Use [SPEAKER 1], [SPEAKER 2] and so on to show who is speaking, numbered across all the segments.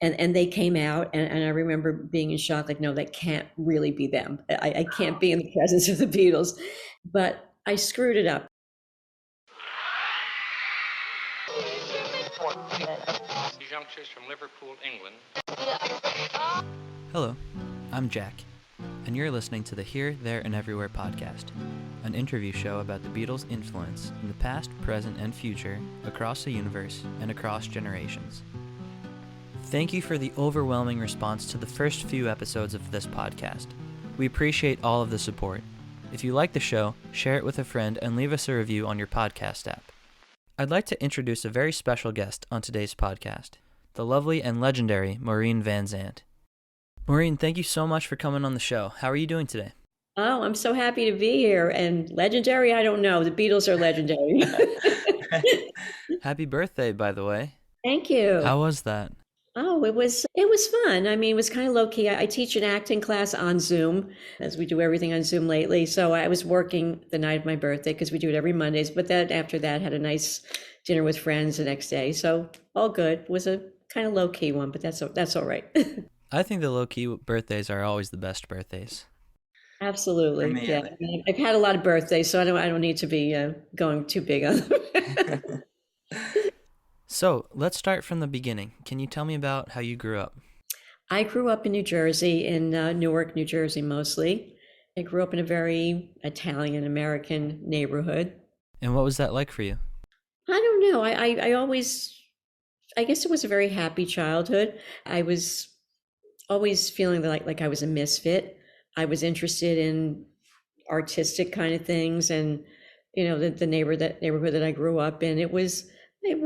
[SPEAKER 1] and they came out, and I remember being in shock, like, no, that can't really be them. I can't be in the presence of the Beatles, but I screwed it up.
[SPEAKER 2] These youngsters from Liverpool, England.
[SPEAKER 3] Hello, I'm Jack, and you're listening to the Here, There, and Everywhere podcast, an interview show about the Beatles' influence in the past, present, and future across the universe and across generations. Thank you for the overwhelming response to the first few episodes of this podcast. We appreciate all of the support. If you like the show, share it with a friend and leave us a review on your podcast app. I'd like to introduce a very special guest on today's podcast, the lovely and legendary Maureen Van Zandt. Maureen, thank you so much for coming on the show. How are you doing today?
[SPEAKER 1] Oh, I'm so happy to be here. And legendary, I don't know. The Beatles are legendary.
[SPEAKER 3] Happy birthday, by the way.
[SPEAKER 1] Thank you.
[SPEAKER 3] How was that?
[SPEAKER 1] Oh, it was fun. I mean, it was kind of low key. I teach an acting class on Zoom, as we do everything on Zoom lately. So I was working the night of my birthday because we do it every Mondays. But then after that, had a nice dinner with friends the next day. So all good. It was a kind of low key one, but that's all right.
[SPEAKER 3] I think the low-key birthdays are always the best birthdays.
[SPEAKER 1] Absolutely.
[SPEAKER 4] For me,
[SPEAKER 1] Yeah.
[SPEAKER 4] at
[SPEAKER 1] I've had a lot of birthdays, so I don't need to be going too big on them.
[SPEAKER 4] least.
[SPEAKER 3] So, let's start from the beginning. Can you tell me about how you grew up?
[SPEAKER 1] I grew up in New Jersey, in Newark, New Jersey, mostly. I grew up in a very Italian American neighborhood.
[SPEAKER 3] And what was that like for you?
[SPEAKER 1] I don't know. I guess it was a very happy childhood. I was always feeling like I was a misfit. I was interested in artistic kind of things, and the neighborhood that I grew up in. It was it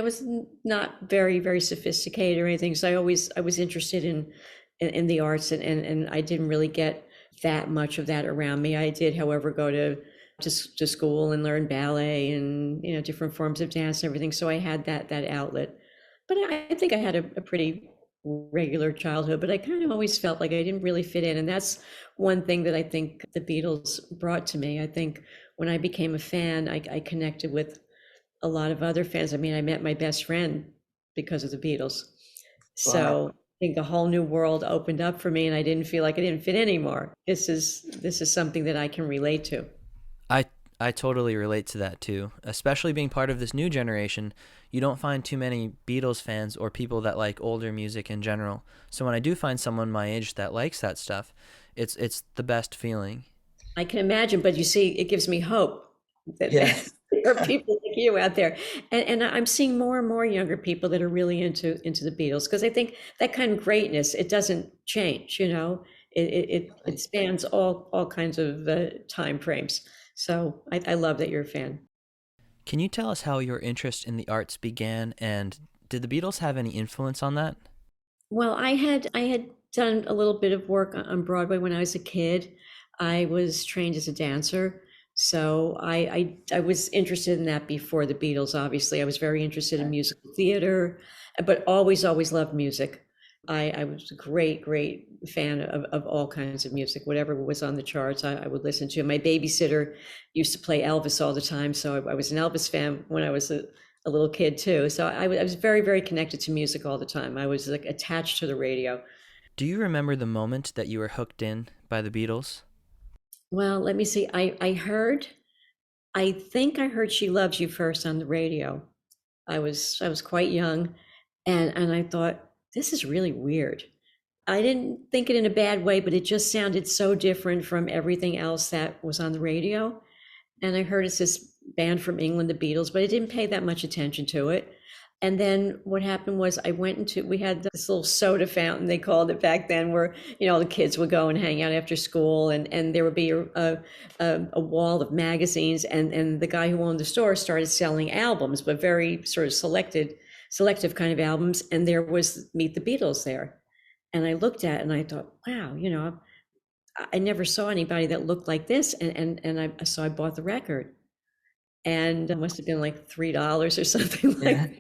[SPEAKER 1] was not very, very sophisticated or anything. So I was interested in the arts, and I didn't really get that much of that around me. I did, however, go to school and learn ballet and different forms of dance and everything. So I had that outlet. But I think I had a pretty regular childhood, but I kind of always felt like I didn't really fit in. And that's one thing that I think the Beatles brought to me. I think when I became a fan, I connected with a lot of other fans. I mean, I met my best friend because of the Beatles.
[SPEAKER 4] Wow.
[SPEAKER 1] So I think a whole new world opened up for me, and I didn't feel like I didn't fit anymore. This is something that I can relate to.
[SPEAKER 3] I totally relate to that too, especially being part of this new generation. You don't find too many Beatles fans or people that like older music in general. So when I do find someone my age that likes that stuff, it's the best feeling.
[SPEAKER 1] I can imagine, but you see, it gives me hope that
[SPEAKER 4] Yes.
[SPEAKER 1] there are people like you out there, and I'm seeing more and more younger people that are really into the Beatles, because I think that kind of greatness, it doesn't change. It spans all kinds of time frames. So I love that you're a fan.
[SPEAKER 3] Can you tell us how your interest in the arts began, and did the Beatles have any influence on that?
[SPEAKER 1] Well, I had done a little bit of work on Broadway when I was a kid. I was trained as a dancer, so I was interested in that before the Beatles. Obviously, I was very interested in musical theater, but always loved music. I was a great fan of all kinds of music. Whatever was on the charts, I would listen to. My babysitter used to play Elvis all the time, so I was an Elvis fan when I was a little kid too. So I was very connected to music all the time. I was like attached to the radio.
[SPEAKER 3] Do you remember the moment that you were hooked in by the Beatles?
[SPEAKER 1] Well, let me see. I think I heard "She Loves You" first on the radio. I was quite young, and I thought, this is really weird. I didn't think it in a bad way, but it just sounded so different from everything else that was on the radio. And I heard it's this band from England, the Beatles, but I didn't pay that much attention to it. And then what happened was we had this little soda fountain, they called it back then, where, the kids would go and hang out after school, and there would be a wall of magazines, and the guy who owned the store started selling albums, but very sort of selective kind of albums. And there was Meet the Beatles there. And I looked at it and I thought, wow, I never saw anybody that looked like this. So I bought the record, and it must have been like $3 or something like
[SPEAKER 4] Yeah.
[SPEAKER 1] that.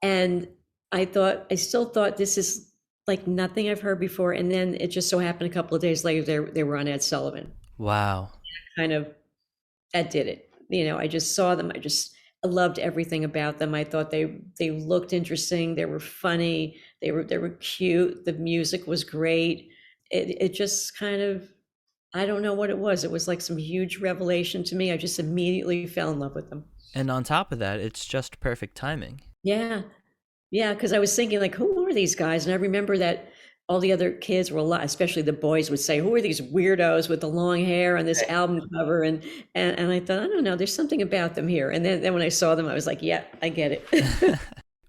[SPEAKER 1] And I still thought, this is like nothing I've heard before. And then it just so happened a couple of days later, they were on Ed Sullivan.
[SPEAKER 3] Wow.
[SPEAKER 1] Kind of, that did it. I just saw them. I just loved everything about them. I thought they looked interesting, they were funny, they were cute, the music was great. It just kind of, I don't know what it was. It was like some huge revelation to me. I just immediately fell in love with them.
[SPEAKER 3] And on top of that, it's just perfect timing.
[SPEAKER 1] Yeah. Yeah, because I was thinking like, who are these guys? And I remember that all the other kids were a lot, especially the boys would say, who are these weirdos with the long hair on this album cover? And I thought, I don't know, there's something about them here. And then when I saw them, I was like, yeah, I get it.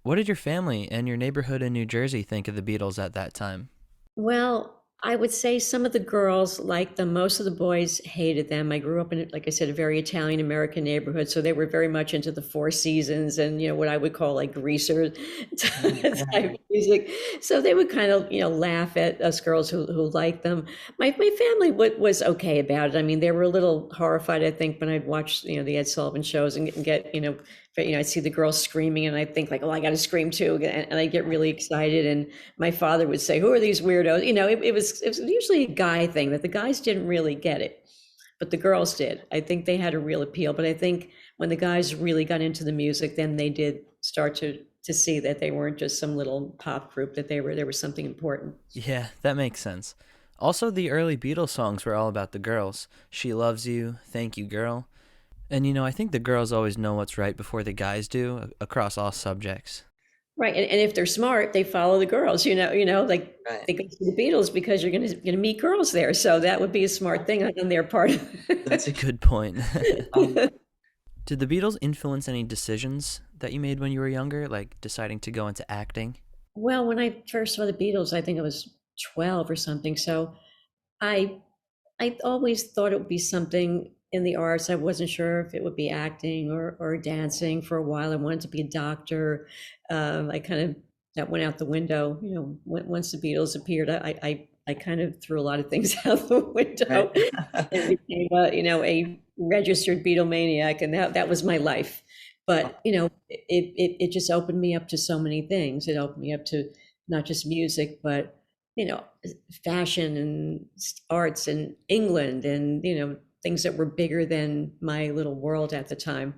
[SPEAKER 3] What did your family and your neighborhood in New Jersey think of the Beatles at that time?
[SPEAKER 1] Well, I would say some of the girls liked them. Most of the boys hated them. I grew up in, like I said, a very Italian American neighborhood, so they were very much into the Four Seasons and what I would call like greaser type of music. So they would kind of laugh at us girls who liked them. My family was okay about it. I mean, they were a little horrified, I think, when I'd watch the Ed Sullivan shows and get but I'd see the girls screaming and I'd think like, oh, I got to scream too, and I get really excited. And my father would say, who are these weirdos? It was usually a guy thing, that the guys didn't really get it, but the girls did. I think they had a real appeal. But I think when the guys really got into the music, then they did start to see that they weren't just some little pop group, that there was something important.
[SPEAKER 3] Yeah, that makes sense. Also, the early Beatles songs were all about the girls. She Loves You, Thank You Girl. And I think the girls always know what's right before the guys do, across all subjects.
[SPEAKER 1] Right, and if they're smart, they follow the girls. Like
[SPEAKER 4] Right.
[SPEAKER 1] they go to the Beatles because you're gonna meet girls there. So that would be a smart thing on their part.
[SPEAKER 3] That's a good point.
[SPEAKER 4] Um,
[SPEAKER 3] Did the Beatles influence any decisions that you made when you were younger, like deciding to go into acting?
[SPEAKER 1] Well, when I first saw the Beatles, I think I was 12 or something. So I I always thought it would be something in the arts. I wasn't sure if it would be acting or dancing. For a while, I wanted to be a doctor. I kind of, that went out the window. Once the Beatles appeared, I kind of threw a lot of things out the window
[SPEAKER 4] right.
[SPEAKER 1] and became a registered Beatlemaniac, and that was my life. But it just opened me up to so many things. It opened me up to not just music, but you know, fashion and arts and England and, things that were bigger than my little world at the time.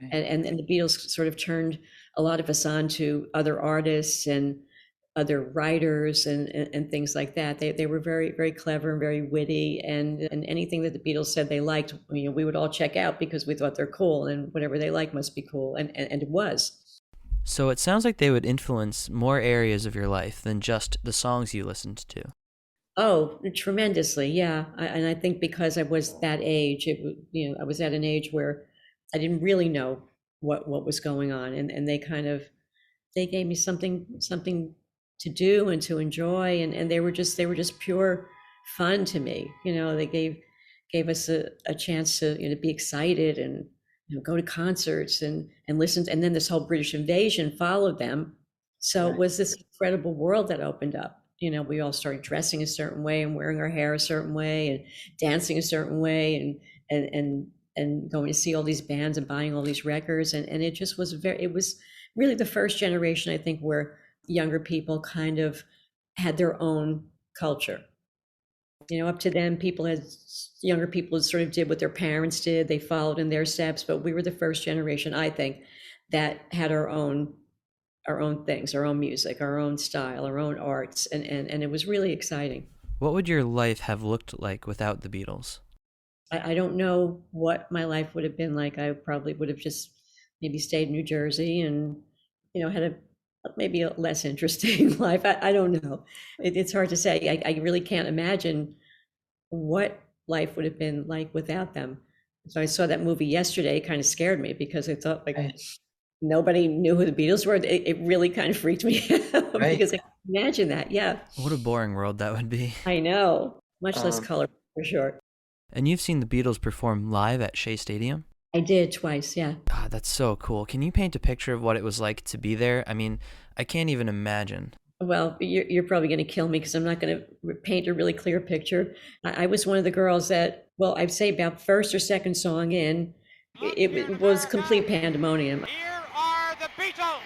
[SPEAKER 4] Right.
[SPEAKER 1] And the Beatles sort of turned a lot of us on to other artists and other writers and things like that. They were very, very clever and very witty, and anything that the Beatles said they liked, we would all check out because we thought they're cool, and whatever they like must be cool. And it was.
[SPEAKER 3] So it sounds like they would influence more areas of your life than just the songs you listened to.
[SPEAKER 1] Oh, tremendously, yeah. And I think because I was that age, I was at an age where I didn't really know what was going on, and they gave me something to do and to enjoy, and they were just pure fun to me. They gave us a chance to be excited and go to concerts and listen, and then this whole British invasion followed them. So it
[SPEAKER 4] Right.
[SPEAKER 1] was this incredible world that opened up. We all started dressing a certain way and wearing our hair a certain way and dancing a certain way and going to see all these bands and buying all these records. And it was really the first generation, I think, where younger people kind of had their own culture. Up to then, younger people sort of did what their parents did. They followed in their steps, but we were the first generation, I think, that had our own things, our own music, our own style, our own arts, and it was really exciting.
[SPEAKER 3] What would your life have looked like without the Beatles?
[SPEAKER 1] I don't know what my life would have been like. I probably would have just maybe stayed in New Jersey and, had maybe a less interesting life. I don't know. It's hard to say. I really can't imagine what life would have been like without them. So I saw that movie yesterday. It kind of scared me because I thought like
[SPEAKER 4] Right.
[SPEAKER 1] nobody knew who the Beatles were. It really kind of freaked me out
[SPEAKER 4] Right.
[SPEAKER 1] because I can imagine that. Yeah,
[SPEAKER 3] What a boring world that would be.
[SPEAKER 1] I know. Much less
[SPEAKER 4] Um,
[SPEAKER 1] color for sure.
[SPEAKER 3] And you've seen the Beatles perform live at Shea Stadium?
[SPEAKER 1] I did twice. Yeah.
[SPEAKER 3] God, that's so cool. Can you paint a picture of what it was like to be there? I mean, I can't even imagine.
[SPEAKER 1] Well, you're probably going to kill me because I'm not going to paint a really clear picture. I was one of the girls that, well, I'd say about first or second song in, it was complete pandemonium.
[SPEAKER 2] Here are the Beatles.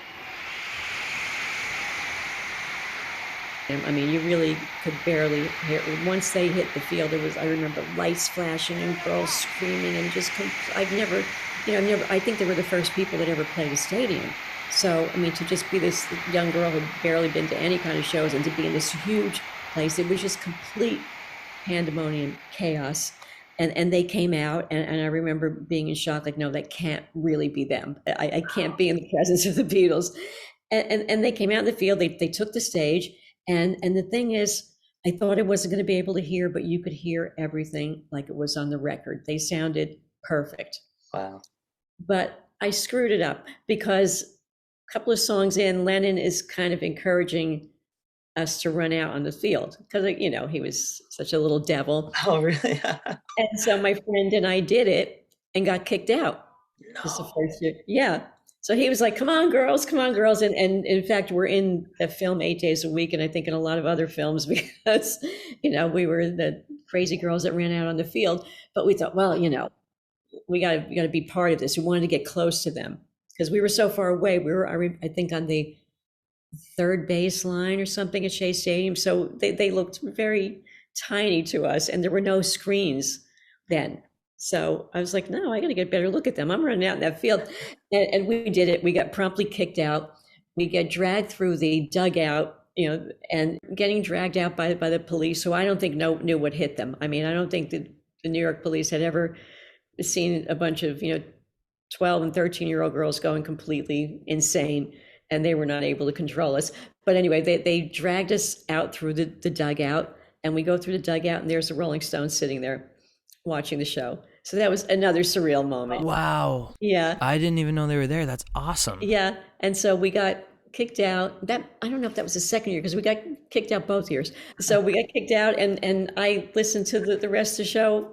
[SPEAKER 1] I mean, you really could barely hear. Once they hit the field, I remember lights flashing and girls screaming and just, I've never I think they were the first people that ever played a stadium. So, I mean, to just be this young girl who'd barely been to any kind of shows and to be in this huge place, it was just complete pandemonium, chaos. And they came out, and I remember being in shock, like, no, that can't really be them. I can't be in the presence of the Beatles. And they came out in the field, they took the stage, and the thing is, I thought I wasn't going to be able to hear, but you could hear everything like it was on the record. They sounded perfect.
[SPEAKER 4] Wow.
[SPEAKER 1] But I screwed it up because a couple of songs in, Lennon is kind of encouraging us to run out on the field because, he was such a little devil.
[SPEAKER 4] Oh, really?
[SPEAKER 1] And so my friend and I did it and got kicked out. Just the
[SPEAKER 4] No.
[SPEAKER 1] first year. Yeah. So he was like, come on, girls, come on, girls. And in fact, we're in the film 8 days a week. And I think in a lot of other films because, we were the crazy girls that ran out on the field. But we thought, well, we got to be part of this. We wanted to get close to them because we were so far away. We were, I think, on the third baseline or something at Shea Stadium. So they looked very tiny to us, and there were no screens then. So I was like, no, I got to get a better look at them. I'm running out in that field. And we did it. We got promptly kicked out. We get dragged through the dugout, and getting dragged out by the police, who I don't think knew what hit them. I mean, I don't think that the New York police had ever seen a bunch of 12 and 13-year-old girls going completely insane, and they were not able to control us. But anyway, they dragged us out through the dugout, and we go through the dugout, and there's the Rolling Stones sitting there watching the show. So that was another surreal moment.
[SPEAKER 3] Wow.
[SPEAKER 1] Yeah.
[SPEAKER 3] I didn't even know they were there. That's awesome.
[SPEAKER 1] Yeah. And so we got kicked out. That, I don't know if that was the second year, because we got kicked out both years. So we got kicked out, and I listened to the rest of the show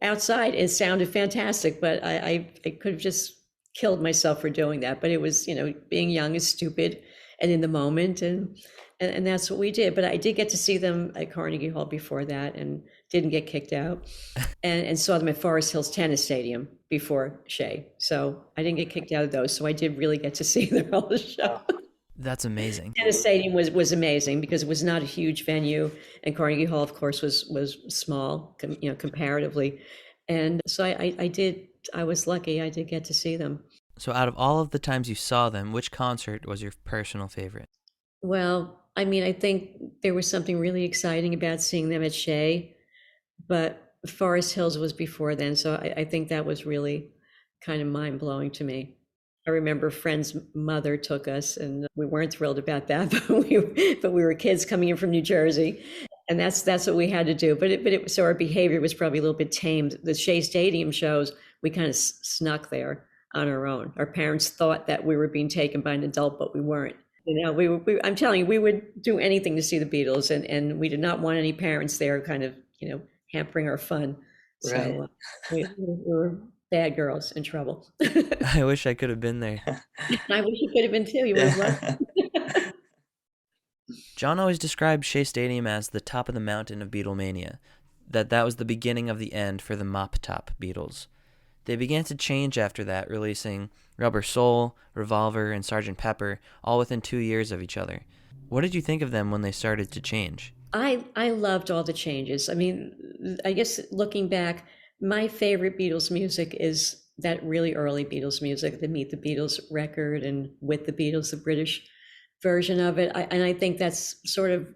[SPEAKER 1] outside. It sounded fantastic, but I could have just killed myself for doing that. But it was, being young is stupid and in the moment, and that's what we did. But I did get to see them at Carnegie Hall before that, and didn't get kicked out, and saw them at Forest Hills Tennis Stadium before Shea. So I didn't get kicked out of those. So I did really get to see the whole show.
[SPEAKER 3] That's amazing.
[SPEAKER 1] Tennis Stadium was amazing because it was not a huge venue, and Carnegie Hall, of course, was small, comparatively. And so I was lucky. I did get to see them.
[SPEAKER 3] So out of all of the times you saw them, which concert was your personal favorite?
[SPEAKER 1] Well, I mean, I think there was something really exciting about seeing them at Shea, but Forest Hills was before then. So I think that was really kind of mind blowing to me. I remember a friend's mother took us, and we weren't thrilled about that, but we were kids coming in from New Jersey, and that's what we had to do. So our behavior was probably a little bit tamed. The Shea Stadium shows, we kind of snuck there on our own. Our parents thought that we were being taken by an adult, but we weren't. I'm telling you, we would do anything to see the Beatles, and we did not want any parents there kind of, hampering our fun.
[SPEAKER 4] Right.
[SPEAKER 1] So we were bad girls in trouble.
[SPEAKER 3] I wish I could have been there.
[SPEAKER 1] I wish you could have been too. You would have loved.
[SPEAKER 3] John always described Shea Stadium as the top of the mountain of Beatlemania, that was the beginning of the end for the Mop Top Beatles. They began to change after that, releasing Rubber Soul, Revolver, and Sgt. Pepper, all within 2 years of each other. What did you think of them when they started to change?
[SPEAKER 1] I loved all the changes. I mean, I guess looking back, my favorite Beatles music is that really early Beatles music, the Meet the Beatles record, and With the Beatles, the British version of it. And I think that's sort of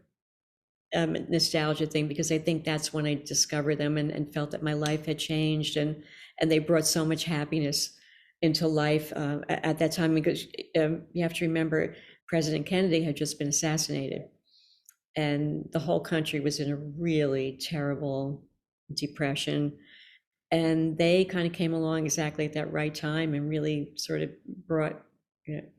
[SPEAKER 1] a nostalgia thing, because I think that's when I discovered them and felt that my life had changed, and they brought so much happiness into life at that time, because you have to remember President Kennedy had just been assassinated, and the whole country was in a really terrible depression. And they kind of came along exactly at that right time and really sort of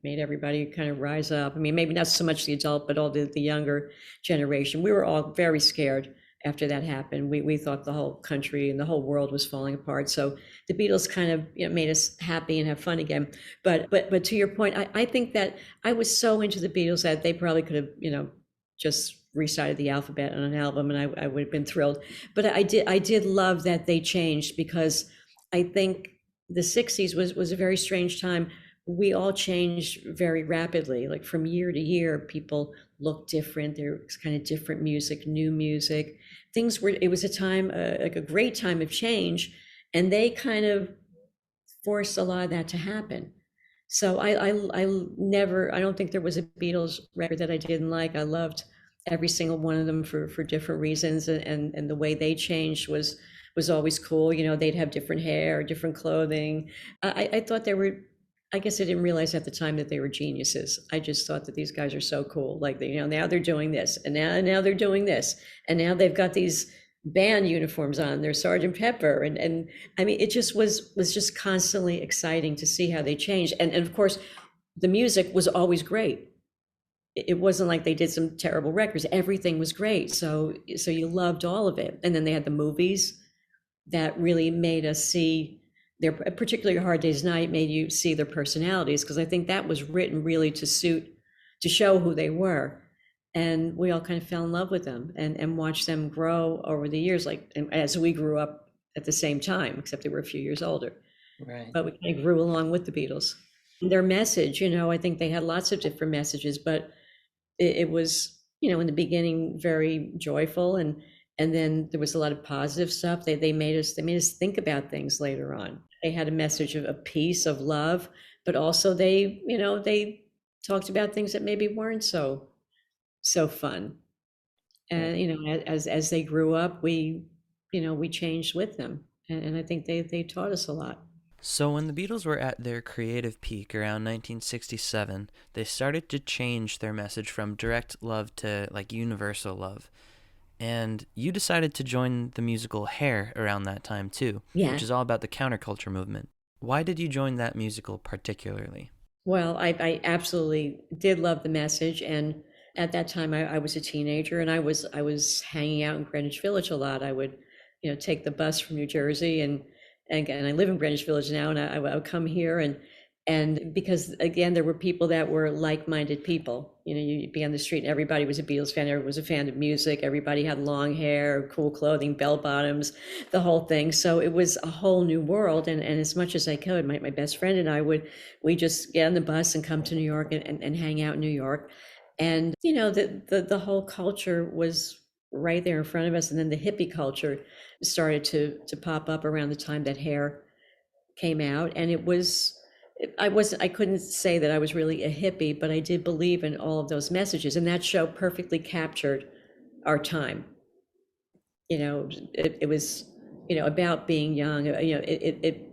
[SPEAKER 1] made everybody kind of rise up. I mean, maybe not so much the adult, but all the younger generation. We were all very scared after that happened. We thought the whole country and the whole world was falling apart. So the Beatles kind of made us happy and have fun again. But to your point, I think that I was so into the Beatles that they probably could have just recited the alphabet on an album, and I would have been thrilled. But I did love that they changed, because I think the 60s was a very strange time. We all changed very rapidly, like from year to year, people looked different. There was kind of different music, new music. It was a time, like a great time of change. And they kind of forced a lot of that to happen. So I don't think there was a Beatles record that I didn't like. I loved every single one of them for different reasons, and the way they changed was always cool. You know, they'd have different hair, different clothing. I thought they were. I guess I didn't realize at the time that they were geniuses. I just thought that these guys are so cool. Like they, you know, now they're doing this, and now they're doing this, and now they've got these band uniforms on. They're Sergeant Pepper, and I mean, it just was just constantly exciting to see how they changed. And of course, the music was always great. It wasn't like they did some terrible records. Everything was great. So you loved all of it. And then they had the movies that really made us see their, particularly Hard Day's Night made you see their personalities, because I think that was written really to show who they were. And we all kind of fell in love with them and watched them grow over the years, like as we grew up at the same time, except they were a few years older.
[SPEAKER 3] Right.
[SPEAKER 1] But we kind of grew along with the Beatles. Their message, you know, I think they had lots of different messages, but it was, you know, in the beginning very joyful, and then there was a lot of positive stuff. They made us think about things later on. They had a message of peace, of love, but also they talked about things that maybe weren't so fun. And you know, as they grew up, we changed with them, and I think they taught us a lot.
[SPEAKER 3] So when the Beatles were at their creative peak around 1967, they started to change their message from direct love to like universal love. And you decided to join the musical Hair around that time too,
[SPEAKER 1] Yeah.
[SPEAKER 3] which is all about the counterculture movement. Why did you join that musical particularly?
[SPEAKER 1] Well, I absolutely did love the message, and at that time I was a teenager, and I was hanging out in Greenwich Village a lot. I would, take the bus from New Jersey, and I live in Greenwich Village now, and I would come here, and because again there were people that were like-minded people. You know, you'd be on the street and everybody was a Beatles fan, everyone was a fan of music, everybody had long hair, cool clothing, bell bottoms, the whole thing. So it was a whole new world, and as much as I could, my best friend and I we just get on the bus and come to New York and hang out in New York. And the whole culture was right there in front of us. And then the hippie culture started to pop up around the time that Hair came out. And I couldn't say that I was really a hippie, but I did believe in all of those messages. And that show perfectly captured our time. It was, about being young. It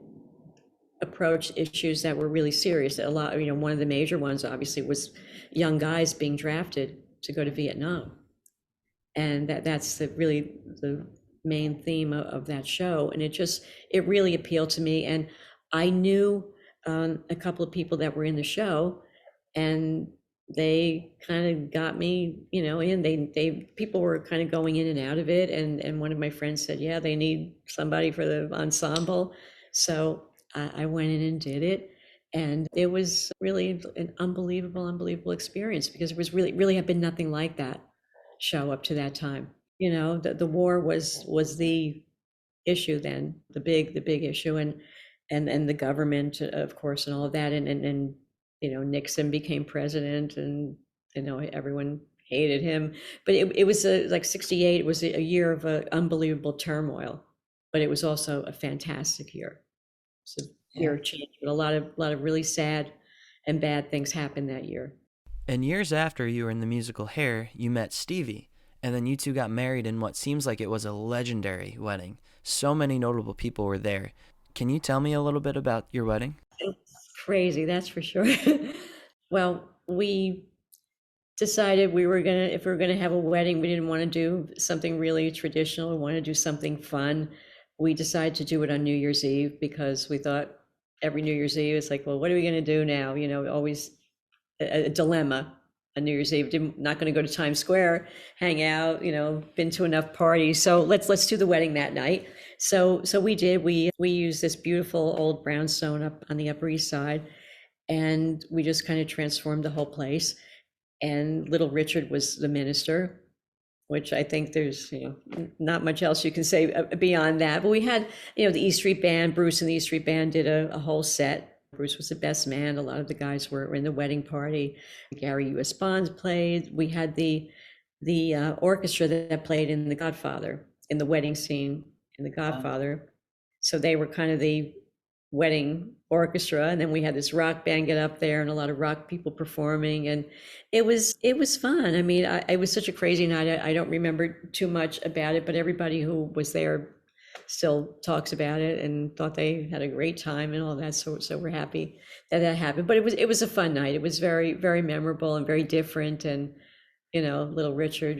[SPEAKER 1] approached issues that were really serious. A lot, one of the major ones obviously was young guys being drafted to go to Vietnam. And that's really the main theme of that show. And it really appealed to me. And I knew a couple of people that were in the show, and they kind of got me, in. They people were kind of going in and out of it, and one of my friends said, yeah, they need somebody for the ensemble. So I went in and did it, and it was really an unbelievable experience, because it was really had been nothing like that show up to that time. The war was the issue then, the big issue, and the government, of course, and all of that, and Nixon became president, and everyone hated him. But it was like 68. It was a year of unbelievable turmoil, but it was also a fantastic year. So year of change, but a lot of really sad and bad things happened that year.
[SPEAKER 3] And years after you were in the musical Hair, you met Stevie, and then you two got married in what seems like it was a legendary wedding. So many notable people were there. Can you tell me a little bit about your wedding?
[SPEAKER 1] It's crazy, that's for sure. Well, we decided if we were gonna have a wedding, we didn't want to do something really traditional. We wanted to do something fun. We decided to do it on New Year's Eve, because we thought every New Year's Eve it's like, well, what are we gonna do now? Always a dilemma on New Year's Eve. Not going to go to Times Square, hang out, been to enough parties. So let's do the wedding that night. So we did. We used this beautiful old brownstone up on the Upper East Side, and we just kind of transformed the whole place. And Little Richard was the minister, which I think there's not much else you can say beyond that. But we had the E Street Band. Bruce and the E Street Band did a whole set. Bruce was the best man. A lot of the guys were in the wedding party. Gary U.S. Bonds played. We had the orchestra that played in The Godfather, in the wedding scene in The Godfather. So they were kind of the wedding orchestra, and then we had this rock band get up there and a lot of rock people performing, and it was fun. I mean, it was such a crazy night. I don't remember too much about it, but everybody who was there still talks about it and thought they had a great time and all that. So we're happy that that happened. But it was a fun night. It was very, very memorable and very different. And little Richard,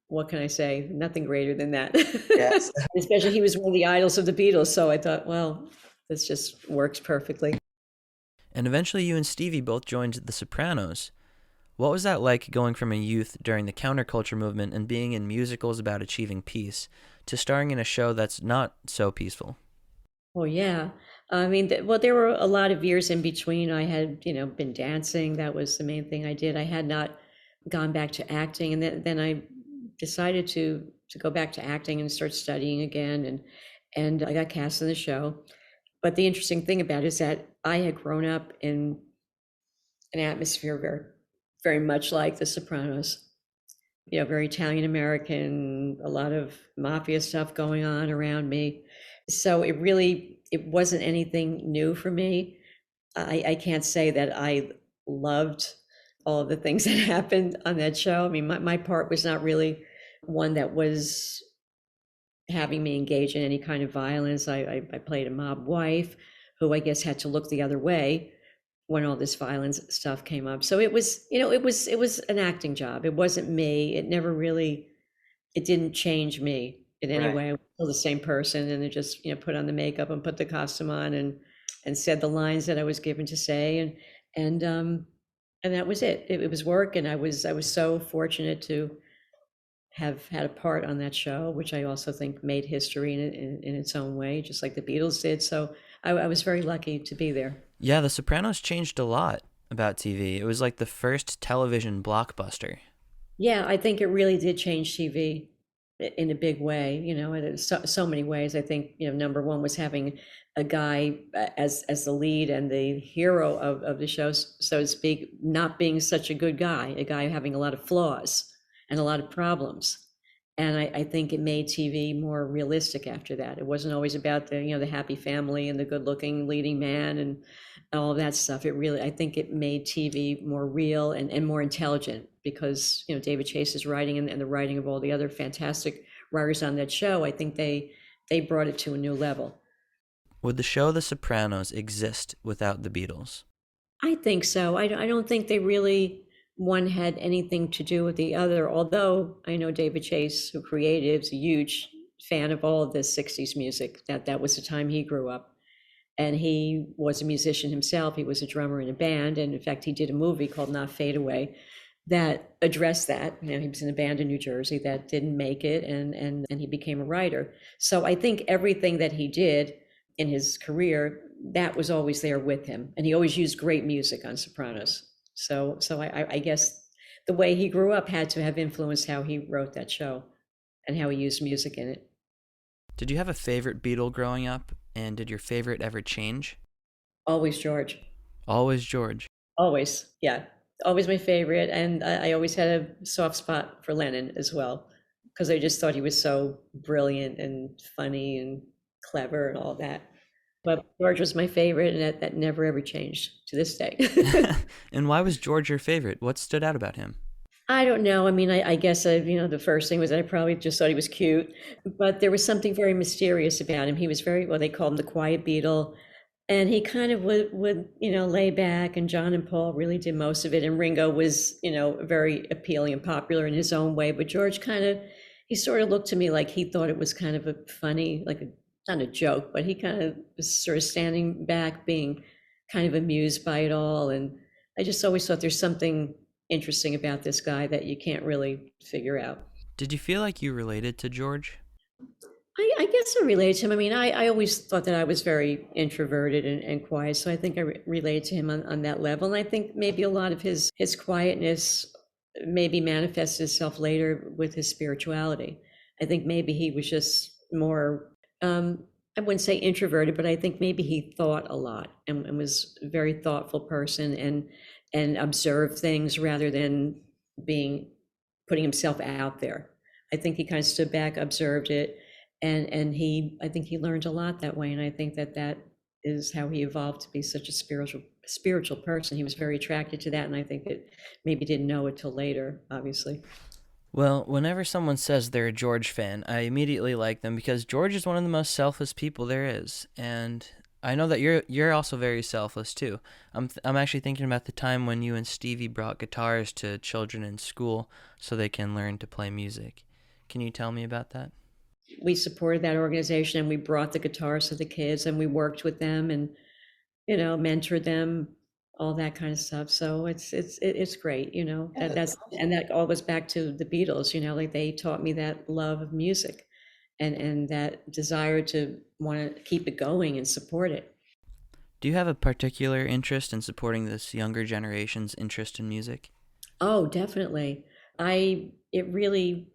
[SPEAKER 1] what can I say? Nothing greater than that.
[SPEAKER 4] Yes.
[SPEAKER 1] Especially he was one of the idols of the Beatles. So I thought, well, this just works perfectly.
[SPEAKER 3] And eventually you and Stevie both joined the Sopranos. What was that like, going from a youth during the counterculture movement and being in musicals about achieving peace to starring in a show that's not so peaceful?
[SPEAKER 1] Oh yeah. I mean, well, there were a lot of years in between. I had, been dancing. That was the main thing I did. I had not gone back to acting, and then I decided to go back to acting and start studying again, and I got cast in the show. But the interesting thing about it is that I had grown up in an atmosphere very, very much like The Sopranos. Very Italian American, a lot of mafia stuff going on around me. So it wasn't anything new for me. I can't say that I loved all of the things that happened on that show. I mean, my part was not really one that was having me engage in any kind of violence. I played a mob wife who I guess had to look the other way when all this violence stuff came up. So it was an acting job. It wasn't me. It didn't change me in any
[SPEAKER 4] Right.
[SPEAKER 1] way. I was still the same person, and I just, put on the makeup and put the costume on and said the lines that I was given to say, and that was it. It was work, and I was so fortunate to have had a part on that show, which I also think made history in its own way, just like the Beatles did. So I was very lucky to be there.
[SPEAKER 3] Yeah, The Sopranos changed a lot about TV. It was like the first television blockbuster.
[SPEAKER 1] Yeah, I think it really did change TV in a big way, and in so many ways. I think, number one was having a guy as the lead and the hero of the show, so to speak, not being such a good guy, a guy having a lot of flaws and a lot of problems. And I think it made TV more realistic after that. It wasn't always about the happy family and the good looking leading man and all of that stuff. I think it made TV more real and more intelligent, because, David Chase's writing and the writing of all the other fantastic writers on that show, I think they brought it to a new level.
[SPEAKER 3] Would the show The Sopranos exist without the Beatles?
[SPEAKER 1] I think so. I don't think they really, one had anything to do with the other, although I know David Chase, who created it, is a huge fan of all of the 60s music. That was the time he grew up. And he was a musician himself. He was a drummer in a band. And in fact, he did a movie called Not Fade Away that addressed that. He was in a band in New Jersey that didn't make it, and he became a writer. So I think everything that he did in his career, that was always there with him. And he always used great music on Sopranos. So I guess the way he grew up had to have influenced how he wrote that show and how he used music in it.
[SPEAKER 3] Did you have a favorite Beatle growing up, and did your favorite ever change?
[SPEAKER 1] Always George.
[SPEAKER 3] Always George.
[SPEAKER 1] Always. Yeah. Always my favorite. And I always had a soft spot for Lennon as well, because I just thought he was so brilliant and funny and clever and all that. But George was my favorite, and that never ever changed to this day.
[SPEAKER 3] And why was George your favorite? What stood out about him?
[SPEAKER 1] I don't know. I mean, I guess the first thing was I probably just thought he was cute, but there was something very mysterious about him. He was very, well, they called him the quiet Beatle, and he kind of would lay back, and John and Paul really did most of it, and Ringo was, very appealing and popular in his own way, but George he sort of looked to me like he thought it was kind of a funny, like not a joke, but he kind of was sort of standing back, being kind of amused by it all. And I just always thought there's something interesting about this guy that you can't really figure out.
[SPEAKER 3] Did you feel like you related to George?
[SPEAKER 1] I guess I relate to him. I mean, I always thought that I was very introverted and quiet, so I think I related to him on that level. And I think maybe a lot of his quietness maybe manifested itself later with his spirituality. I think maybe he was just more, I wouldn't say introverted, but I think maybe he thought a lot and was a very thoughtful person and observed things rather than putting himself out there. I think he kind of stood back, observed it, and I think he learned a lot that way. And I think that is how he evolved to be such a spiritual person. He was very attracted to that, and I think it maybe didn't know it till later, obviously.
[SPEAKER 3] Well, whenever someone says they're a George fan, I immediately like them because George is one of the most selfless people there is, and I know that you're also very selfless too. I'm actually thinking about the time when you and Stevie brought guitars to children in school so they can learn to play music. Can you tell me about that?
[SPEAKER 1] We supported that organization, and we brought the guitars to the kids, and we worked with them, and mentored them, all that kind of stuff. So it's great, and that all goes back to the Beatles, like they taught me that love of music, and that desire to want to keep it going and support it.
[SPEAKER 3] Do you have a particular interest in supporting this younger generation's interest in music?
[SPEAKER 1] Oh, definitely. It really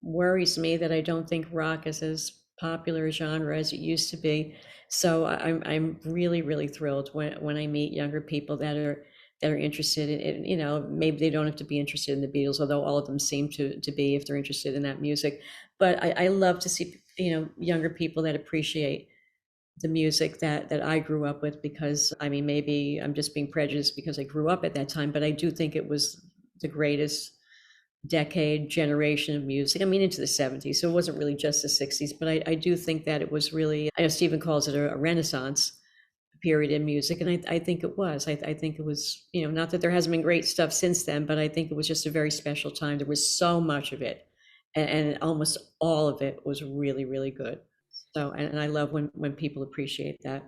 [SPEAKER 1] worries me that I don't think rock is as popular a genre as it used to be. So I'm really really thrilled when I meet younger people that are interested in, maybe they don't have to be interested in the Beatles, although all of them seem to be if they're interested in that music. But I love to see younger people that appreciate the music that I grew up with, because I mean, maybe I'm just being prejudiced because I grew up at that time, but I do think it was the greatest decade, generation of music. I mean, into the 70s, so it wasn't really just the 60s, but I do think that it was really, I know Stephen calls it a renaissance period in music, and I think it was. I think it was, not that there hasn't been great stuff since then, but I think it was just a very special time. There was so much of it, and almost all of it was really, really good. So, and I love when people appreciate that.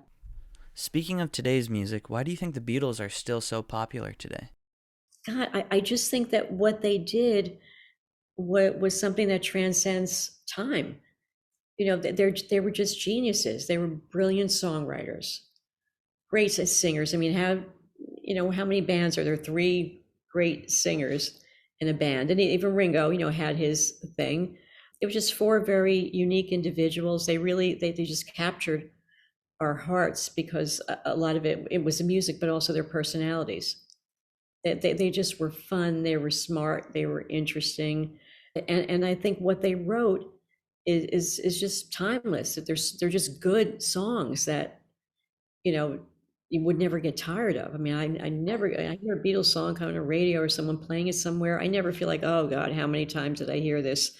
[SPEAKER 3] Speaking of today's music, why do you think the Beatles are still so popular today?
[SPEAKER 1] God, I just think that what they did was something that transcends time. They were just geniuses. They were brilliant songwriters, great as singers. I mean, how many bands are there? Three great singers in a band, and even Ringo, had his thing. It was just four very unique individuals. They really they just captured our hearts because a lot of it was the music, but also their personalities. They just were fun. They were smart. They were interesting, and I think what they wrote is just timeless. That they're just good songs that you know you would never get tired of. I mean, I hear a Beatles song on a radio or someone playing it somewhere. I never feel like, oh God, how many times did I hear this?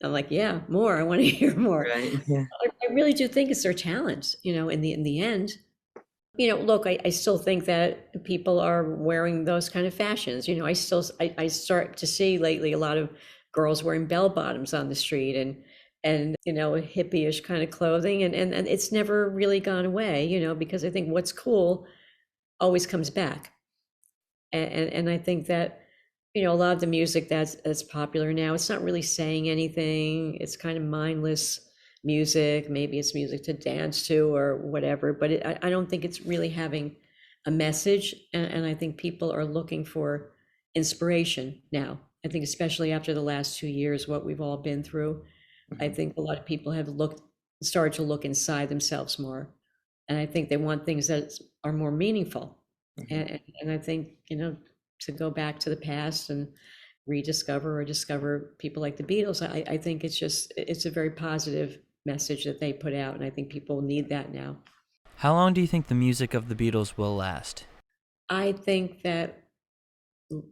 [SPEAKER 1] I'm like, yeah, more. I want to hear more.
[SPEAKER 3] Right. Yeah.
[SPEAKER 1] I really do think it's their talent. In the end. Look, I still think that people are wearing those kind of fashions. I start to see lately a lot of girls wearing bell bottoms on the street, and hippie-ish kind of clothing, and it's never really gone away, because I think what's cool always comes back. And I think that, a lot of the music that's popular now, it's not really saying anything. It's kind of mindless music. Maybe it's music to dance to or whatever, but I don't think it's really having a message. And I think people are looking for inspiration now. I think especially after the last 2 years, what we've all been through, I think a lot of people have started to look inside themselves more. And I think they want things that are more meaningful. And I think, to go back to the past and rediscover or discover people like the Beatles, I think it's a very positive message that they put out. And I think people need that now.
[SPEAKER 3] How long do you think the music of the Beatles will last?
[SPEAKER 1] I think that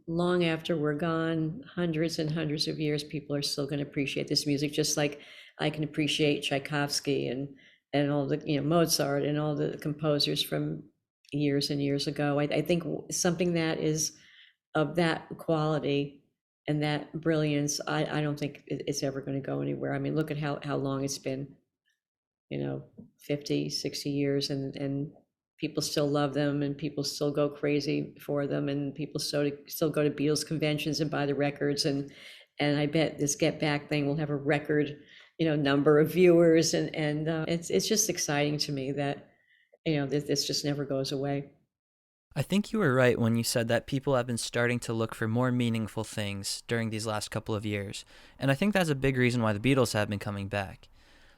[SPEAKER 1] long after we're gone, hundreds and hundreds of years, people are still going to appreciate this music, just like I can appreciate Tchaikovsky and all the, Mozart and all the composers from years and years ago. I think something that is of that quality and that brilliance, I don't think it's ever going to go anywhere. I mean, look at how long it's been, 50, 60 years, and people still love them, and people still go crazy for them, and people still go to Beatles conventions and buy the records, and I bet this Get Back thing will have a record, number of viewers, and it's just exciting to me that, this just never goes away.
[SPEAKER 3] I think you were right when you said that people have been starting to look for more meaningful things during these last couple of years, and I think that's a big reason why the Beatles have been coming back.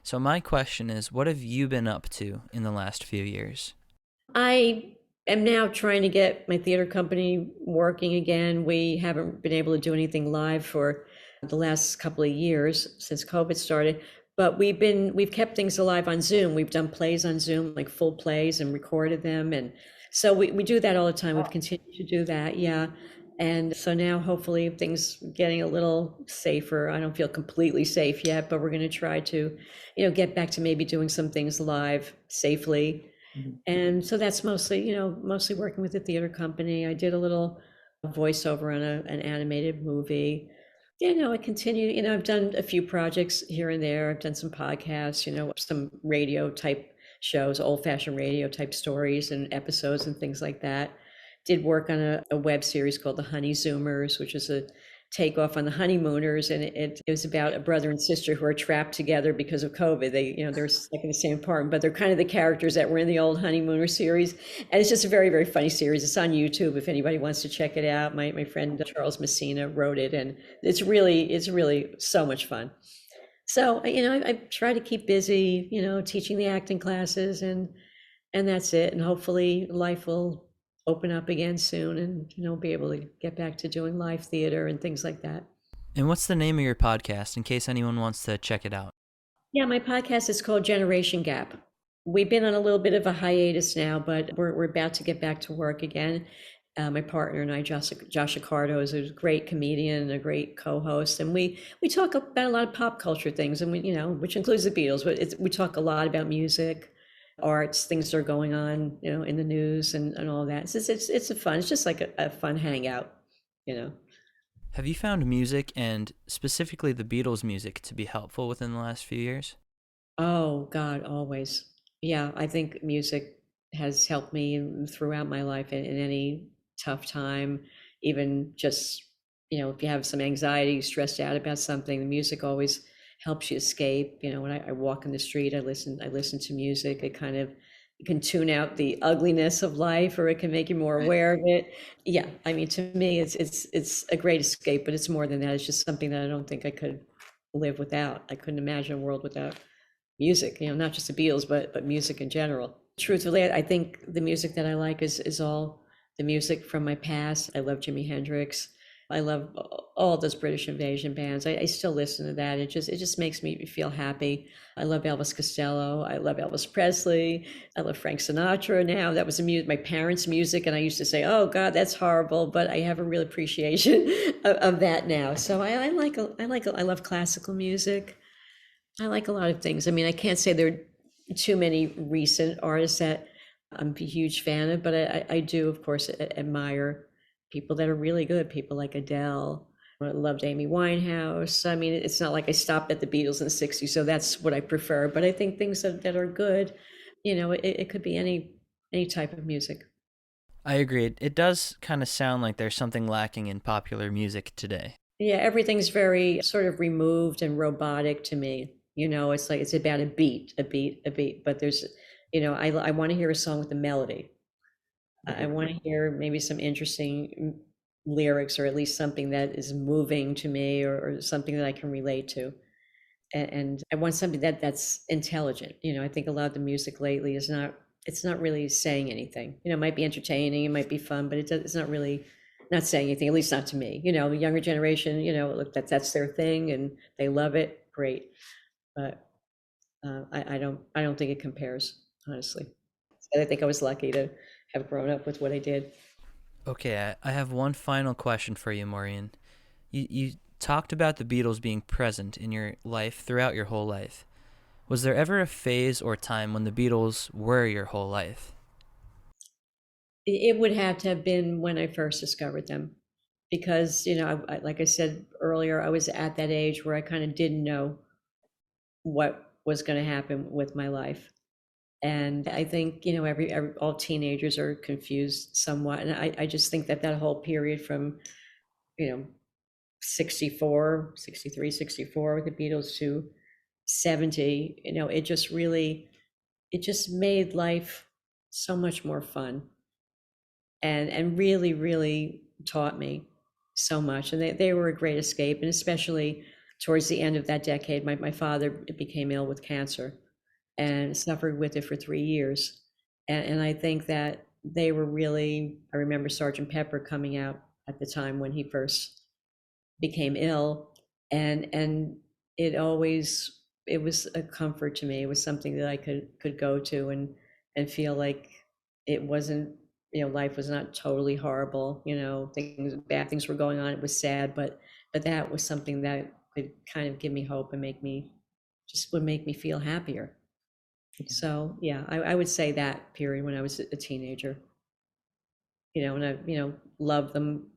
[SPEAKER 3] So my question is, what have you been up to in the last few years?
[SPEAKER 1] I am now trying to get my theater company working again. We haven't been able to do anything live for the last couple of years since COVID started, But we've kept things alive on Zoom. We've done plays on Zoom, like full plays, and recorded them. And so we do that all the time. We've continued to do that. Yeah. And so now hopefully things getting a little safer. I don't feel completely safe yet, but we're going to try to, get back to maybe doing some things live safely. And so that's mostly, mostly working with the theater company. I did a little voiceover on an animated movie. I continue, I've done a few projects here and there. I've done some podcasts, some radio type shows, old fashioned radio type stories and episodes and things like that. Did work on a web series called The Honey Zoomers, which is a takeoff on The Honeymooners. And it was about a brother and sister who are trapped together because of COVID. They're stuck in the same apartment, but they're kind of the characters that were in the old Honeymooner series. And it's just a very, very funny series. It's on YouTube if anybody wants to check it out. My friend Charles Messina wrote it, and it's really so much fun. So, I try to keep busy, teaching the acting classes, and that's it. And hopefully life will open up again soon, and, be able to get back to doing live theater and things like that.
[SPEAKER 3] And what's the name of your podcast in case anyone wants to check it out?
[SPEAKER 1] Yeah, my podcast is called Generation Gap. We've been on a little bit of a hiatus now, but we're about to get back to work again. My partner and I, Josh Accardo, is a great comedian, a great co-host, and we talk about a lot of pop culture things, and which includes the Beatles, but we talk a lot about music, arts, things that are going on, in the news and all that. So it's a fun. It's just like a fun hangout,
[SPEAKER 3] Have you found music, and specifically the Beatles music, to be helpful within the last few years?
[SPEAKER 1] Oh God, always. Yeah, I think music has helped me throughout my life in any tough time, even just, if you have some anxiety, stressed out about something, the music always helps you escape. When I walk in the street, I listen to music. It kind of, you can tune out the ugliness of life, or it can make you more aware of it. Yeah, I mean, to me, it's a great escape, but it's more than that. It's just something that I don't think I could live without. I couldn't imagine a world without music, not just the Beatles, but music in general. Truthfully, I think the music that I like is all the music from my past. I love Jimi Hendrix. I love all those British invasion bands. I still listen to that. It just makes me feel happy. I love Elvis Costello. I love Elvis Presley. I love Frank Sinatra now. That was my parents' music, and I used to say, "Oh God, that's horrible," but I have a real appreciation of that now. So I love classical music. I like a lot of things. I mean, I can't say there are too many recent artists that I'm a huge fan of, but I do, of course, admire people that are really good, people like Adele. I loved Amy Winehouse. I mean, it's not like I stopped at the Beatles in the 60s, so that's what I prefer. But I think things that are good, it could be any type of music.
[SPEAKER 3] I agree. It does kind of sound like there's something lacking in popular music today.
[SPEAKER 1] Yeah, everything's very sort of removed and robotic to me. It's like it's about a beat, a beat, a beat. But there's, I want to hear a song with a melody. I want to hear maybe some interesting lyrics, or at least something that is moving to me, or something that I can relate to. And I want something that's intelligent. I think a lot of the music lately it's not really saying anything. It might be entertaining, it might be fun, but it's not really not saying anything, at least not to me. The younger generation, look, that's their thing and they love it. Great. But I don't think it compares, honestly. So I think I was lucky to have grown up with what I did.
[SPEAKER 3] Okay, I have one final question for you, Maureen. You talked about the Beatles being present in your life throughout your whole life. Was there ever a phase or time when the Beatles were your whole life?
[SPEAKER 1] It would have to have been when I first discovered them, because like I said earlier, I was at that age where I kind of didn't know what was going to happen with my life. And I think, all teenagers are confused somewhat. And I just think that whole period from, you know, 64, 63, 64 with the Beatles to 70, it just made life so much more fun, and really, really taught me so much. And they were a great escape. And especially towards the end of that decade, my father became ill with cancer and suffered with it for 3 years. And I think that they were really, I remember Sergeant Pepper coming out at the time when he first became ill. And it always it was a comfort to me. It was something that I could go to and feel like it wasn't, life was not totally horrible, bad things were going on. It was sad, but that was something that could kind of give me hope and would make me feel happier. So yeah, I would say that period when I was a teenager, and I, loved them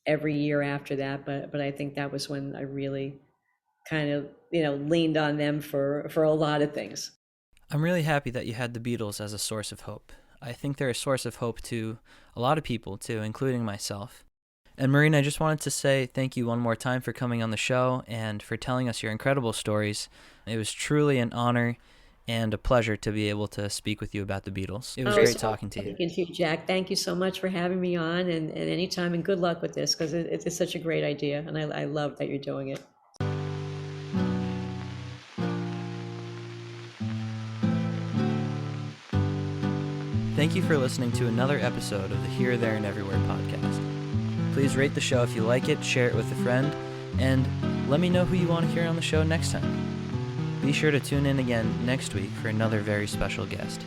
[SPEAKER 1] every year after that, but I think that was when I really kind of, leaned on them for a lot of things.
[SPEAKER 3] I'm really happy that you had the Beatles as a source of hope. I think they're a source of hope to a lot of people, too, including myself. And Maureen, I just wanted to say thank you one more time for coming on the show and for telling us your incredible stories. It was truly an honor and a pleasure to be able to speak with you about the Beatles. It was great talking to you.
[SPEAKER 1] Thank you, Jack. Thank you so much for having me on, and anytime, and good luck with this, because it's such a great idea, and I love that you're doing it.
[SPEAKER 3] Thank you for listening to another episode of the Here, There, and Everywhere podcast. Please rate the show if you like it, share it with a friend, and let me know who you want to hear on the show next time. Be sure to tune in again next week for another very special guest.